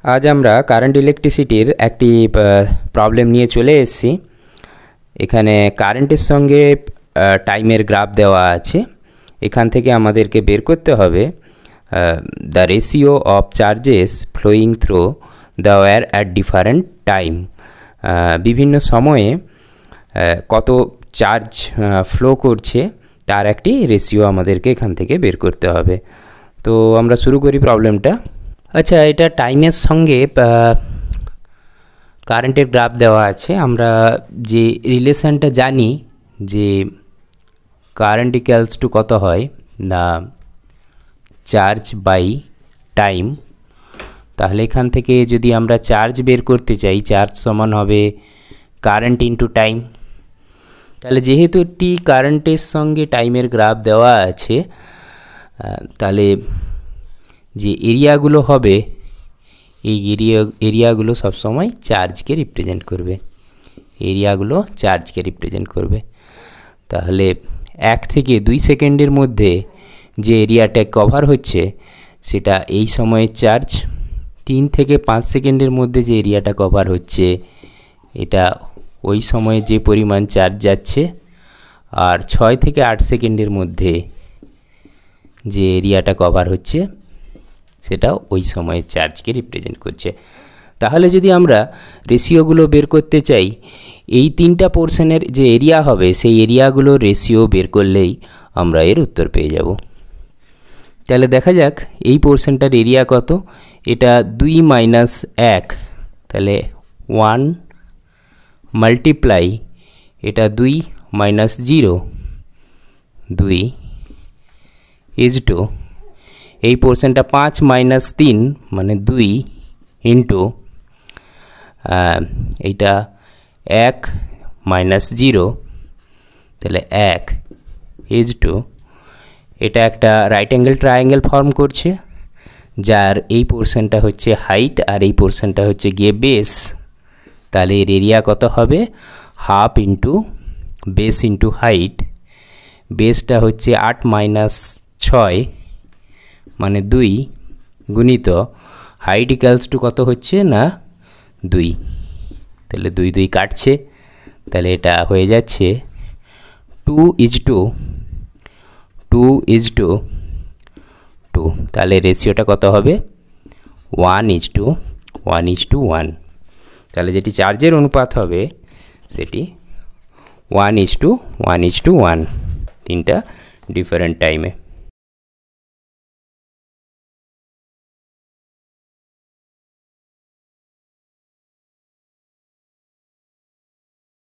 आज আমরা কারেন্ট ইলেকট্রিসিটির একটি প্রবলেম নিয়ে চলে এসেছি। এখানে কারেন্টের সঙ্গে টাইমের গ্রাফ দেওয়া আছে। এখান থেকে আমাদেরকে বের করতে হবে the ratio of charges flowing through the wire at different time. বিভিন্ন সময়ে কত চার্জ ফ্লো করছে তার একটি রেশিও আমাদেরকে এখান থেকে বের করতে হবে। তো আমরা শুরু করি প্রবলেমটা। আচ্ছা, এটা টাইমের সঙ্গে কারেন্টের গ্রাফ দেওয়া আছে। আমরা যে রিলেশনটা জানি যে কারেন্ট ইকুয়ালস টু কত হয়, না চার্জ বাই টাইম। তাহলে এখান থেকে যদি আমরা চার্জ বের করতে চাই, চার্জ সমান হবে কারেন্ট ইনটু টাইম। তাহলে যেহেতু টি কারেন্টের সঙ্গে টাইমের গ্রাফ দেওয়া আছে, তাহলে যে এরিয়াগুলো হবে এই এরিয়াগুলো সবসময় চার্জকে রিপ্রেজেন্ট করবে। এরিয়াগুলো চার্জকে রিপ্রেজেন্ট করবে। তাহলে 1 থেকে 2 সেকেন্ডের মধ্যে যে এরিয়াটা কভার হচ্ছে সেটা এই সময়ের চার্জ। 3 থেকে 5 সেকেন্ডের মধ্যে যে এরিয়াটা কভার হচ্ছে এটা ওই সময়ে যে পরিমাণ চার্জ যাচ্ছে। আর 6 থেকে 8 সেকেন্ডের মধ্যে যে এরিয়াটা কভার হচ্ছে সেটা ওই সময়ের চার্জকে রিপ্রেজেন্ট করছে। তাহলে যদি আমরা রেশিওগুলো বের করতে চাই, এই 3টা পোর্শনের যে এরিয়া হবে সেই এরিয়াগুলো রেশিও বের করলেই আমরা এর উত্তর পেয়ে যাব। তাহলে দেখা যাক এই পোর্শনটার এরিয়া কত। এটা 2 মাইনাস 1, তাহলে 1 মাল্টিপ্লাই এটা 2 মাইনাস 0, 2 ইজ টু এই পোর্শনটা 5 মাইনাস 3 মানে 2 ইন্টু এইটা 1 মাইনাস 0, তাহলে 1 ইজ টু এটা একটা রাইট অ্যাঙ্গেল ট্রায়াঙ্গেল ফর্ম করছে, যার এই পোর্শনটা হচ্ছে হাইট আর এই পোর্শনটা হচ্ছে গিয়ে বেস। তাহলে এর এরিয়া কত হবে, half into base into height. বেসটা হচ্ছে 8 মাইনাস 6 মানে 2 গুণিত হাইট ইকুয়ালস টু কত হচ্ছে না 2। তাহলে 2 2 কাটছে, তাহলে এটা হয়ে যাচ্ছে 2 ইজ টু 2। তাহলে রেশিওটা কত হবে 1 ইজ টু 1। তাহলে যেটি চার্জের অনুপাত হবে সেটি 1 ইজ টু 1, 3টা ডিফারেন্ট টাইমে।